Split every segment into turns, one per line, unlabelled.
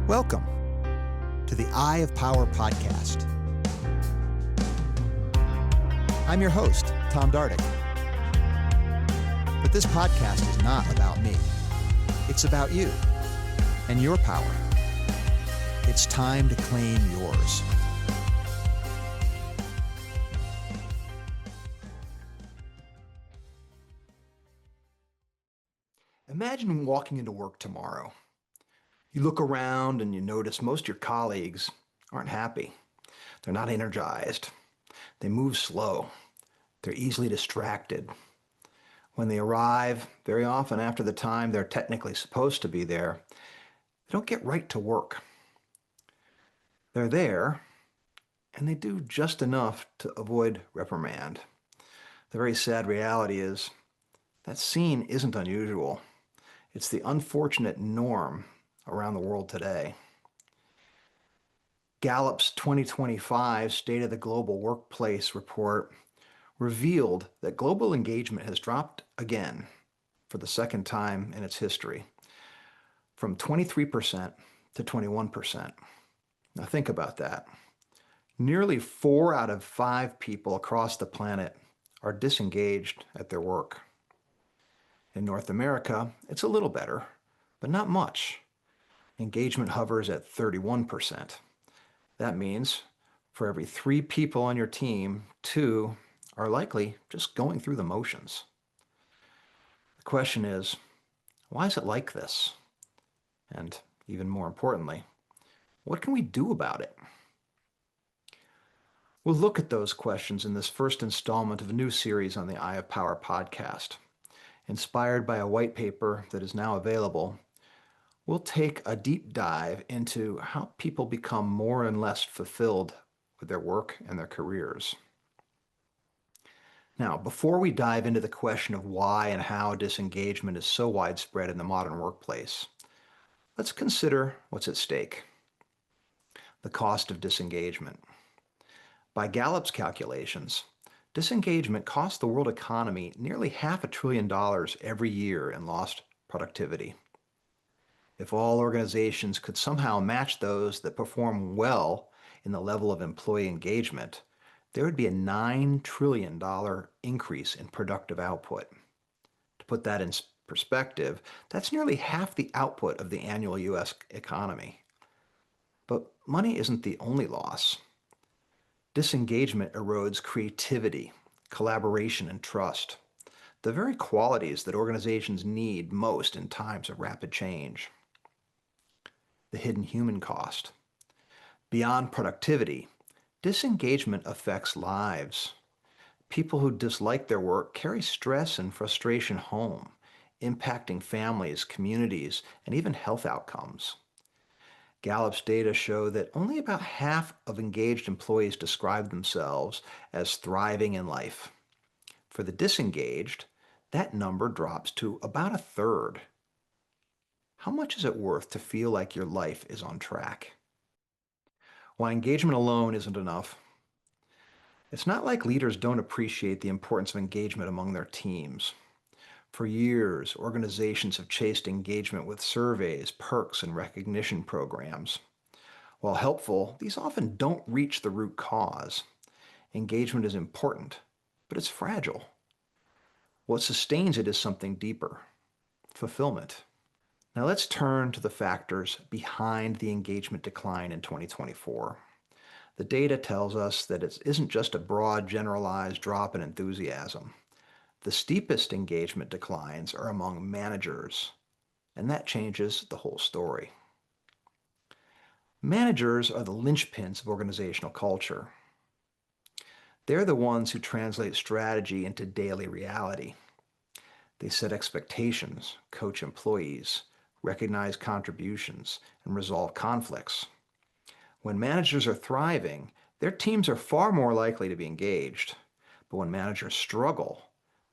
Welcome to the Eye of Power podcast. I'm your host, Tom Dardick. But this podcast is not about me. It's about you and your power. It's time to claim yours. Imagine walking into work tomorrow. You look around and you notice most of your colleagues aren't happy. They're not energized. They move slow. They're easily distracted. When they arrive, very often after the time they're technically supposed to be there, they don't get right to work. They're there, and they do just enough to avoid reprimand. The very sad reality is that scene isn't unusual. It's the unfortunate norm around the world today. Gallup's 2025 State of the Global Workplace report revealed that global engagement has dropped again for the second time in its history, from 23% to 21%. Now think about that. Nearly 4 out of 5 people across the planet are disengaged at their work. In North America, it's a little better, but not much. Engagement hovers at 31%. That means for every 3 people on your team, 2 are likely just going through the motions. The question is, why is it like this? And even more importantly, what can we do about it? We'll look at those questions in this first installment of a new series on the Eye of Power podcast. Inspired by a white paper that is now available, we'll take a deep dive into how people become more and less fulfilled with their work and their careers. Now, before we dive into the question of why and how disengagement is so widespread in the modern workplace, let's consider what's at stake. The cost of disengagement. By Gallup's calculations, disengagement costs the world economy nearly $500 billion every year in lost productivity. If all organizations could somehow match those that perform well in the level of employee engagement, there would be a $9 trillion increase in productive output. To put that in perspective, that's nearly half the output of the annual U.S. economy. But money isn't the only loss. Disengagement erodes creativity, collaboration, and trust, the very qualities that organizations need most in times of rapid change. The hidden human cost. Beyond productivity, disengagement affects lives. People who dislike their work carry stress and frustration home, impacting families, communities, and even health outcomes. Gallup's data show that only about half of engaged employees describe themselves as thriving in life. For the disengaged, that number drops to about a third. How much is it worth to feel like your life is on track? While engagement alone isn't enough, it's not like leaders don't appreciate the importance of engagement among their teams. For years, organizations have chased engagement with surveys, perks, and recognition programs. While helpful, these often don't reach the root cause. Engagement is important, but it's fragile. What sustains it is something deeper: fulfillment. Now let's turn to the factors behind the engagement decline in 2024. The data tells us that it isn't just a broad, generalized drop in enthusiasm. The steepest engagement declines are among managers, and that changes the whole story. Managers are the linchpins of organizational culture. They're the ones who translate strategy into daily reality. They set expectations, coach employees, recognize contributions, and resolve conflicts. When managers are thriving, their teams are far more likely to be engaged. But when managers struggle,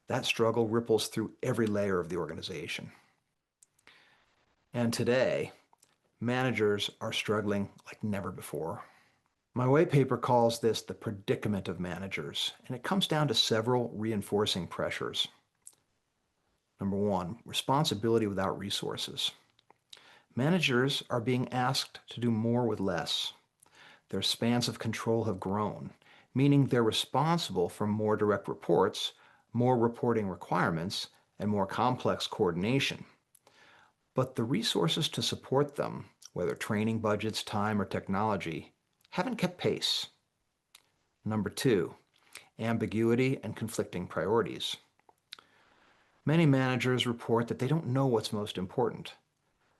that struggle ripples through every layer of the organization. And today, managers are struggling like never before. My white paper calls this the predicament of managers, and it comes down to several reinforcing pressures. Number 1, responsibility without resources. Managers are being asked to do more with less. Their spans of control have grown, meaning they're responsible for more direct reports, more reporting requirements, and more complex coordination. But the resources to support them, whether training budgets, time, or technology, haven't kept pace. Number two, ambiguity and conflicting priorities. Many managers report that they don't know what's most important.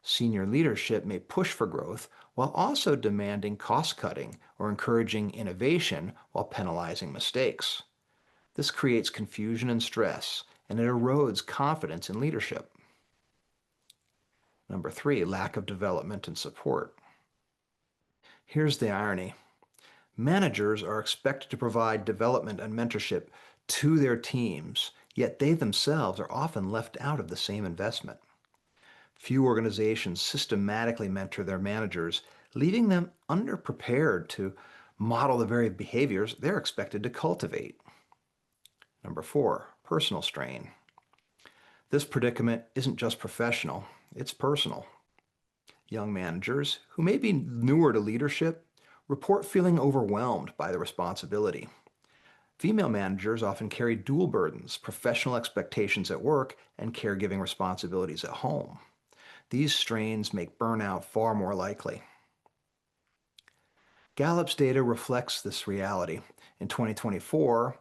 Senior leadership may push for growth while also demanding cost cutting or encouraging innovation while penalizing mistakes. This creates confusion and stress, and it erodes confidence in leadership. Number three, lack of development and support. Here's the irony. Managers are expected to provide development and mentorship to their teams, yet they themselves are often left out of the same investment. Few organizations systematically mentor their managers, leaving them underprepared to model the very behaviors they're expected to cultivate. Number four, personal strain. This predicament isn't just professional, it's personal. Young managers, who may be newer to leadership, report feeling overwhelmed by the responsibility. Female managers often carry dual burdens, professional expectations at work and caregiving responsibilities at home. These strains make burnout far more likely. Gallup's data reflects this reality. In 2024,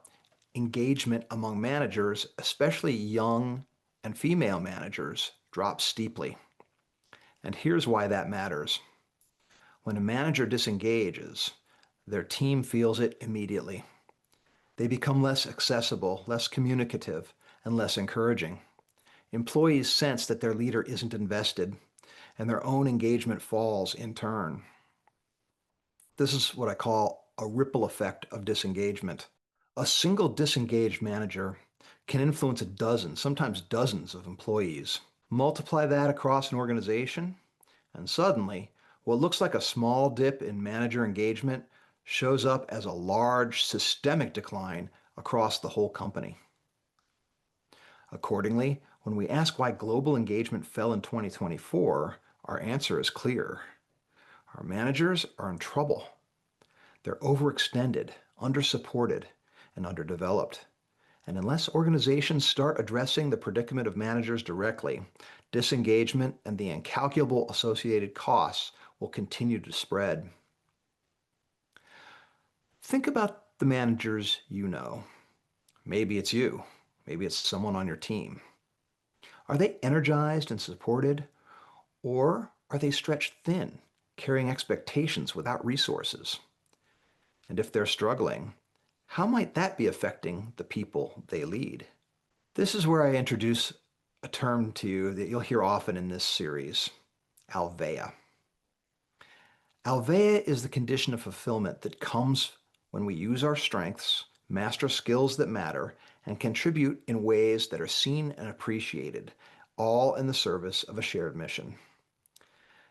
engagement among managers, especially young and female managers, dropped steeply. And here's why that matters. When a manager disengages, their team feels it immediately. They become less accessible, less communicative, and less encouraging. Employees sense that their leader isn't invested, and their own engagement falls in turn. This is what I call a ripple effect of disengagement. A single disengaged manager can influence a dozen, sometimes dozens of employees. Multiply that across an organization, and suddenly, what looks like a small dip in manager engagement shows up as a large systemic decline across the whole company. Accordingly, when we ask why global engagement fell in 2024, our answer is clear. Our managers are in trouble. They're overextended, undersupported, and underdeveloped. And unless organizations start addressing the predicament of managers directly, disengagement and the incalculable associated costs will continue to spread. Think about the managers you know. Maybe it's you. Maybe it's someone on your team. Are they energized and supported, or are they stretched thin, carrying expectations without resources? And if they're struggling, how might that be affecting the people they lead? This is where I introduce a term to you that you'll hear often in this series, alveia. Alveia is the condition of fulfillment that comes when we use our strengths, master skills that matter, and contribute in ways that are seen and appreciated, all in the service of a shared mission.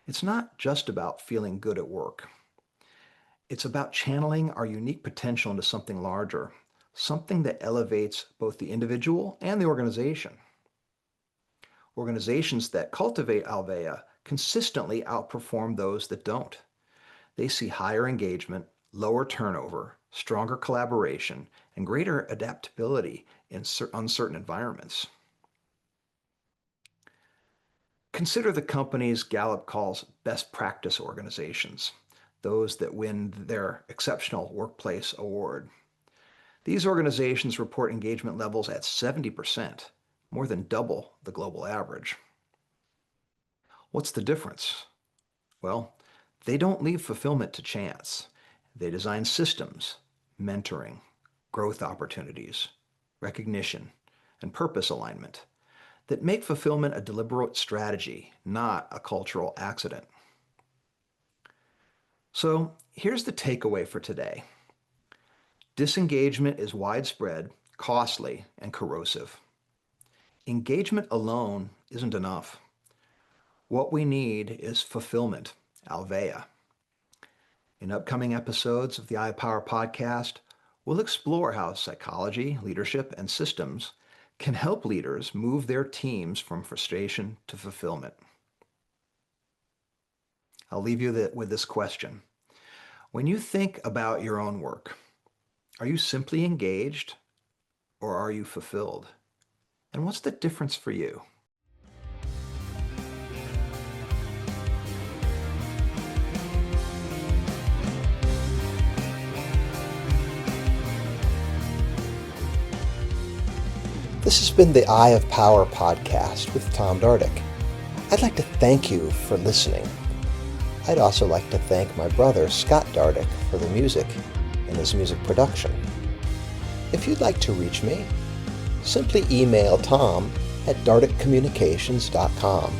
It's not just about feeling good at work. It's about channeling our unique potential into something larger, something that elevates both the individual and the organization. Organizations that cultivate alveia consistently outperform those that don't. They see higher engagement, lower turnover, stronger collaboration, and greater adaptability in uncertain environments. Consider the companies Gallup calls best practice organizations, those that win their Exceptional Workplace Award. These organizations report engagement levels at 70%, more than double the global average. What's the difference? Well, they don't leave fulfillment to chance. They design systems, mentoring, growth opportunities, recognition, and purpose alignment that make fulfillment a deliberate strategy, not a cultural accident. So here's the takeaway for today. Disengagement is widespread, costly, and corrosive. Engagement alone isn't enough. What we need is fulfillment, alveia. In upcoming episodes of the iPower podcast, we'll explore how psychology, leadership, and systems can help leaders move their teams from frustration to fulfillment. I'll leave you with this question. When you think about your own work, are you simply engaged or are you fulfilled? And what's the difference for you?
This has been the Eye of Power podcast with Tom Dardick. I'd like to thank you for listening. I'd also like to thank my brother, Scott Dardick, for the music and his music production. If you'd like to reach me, simply email Tom at dardickcommunications.com.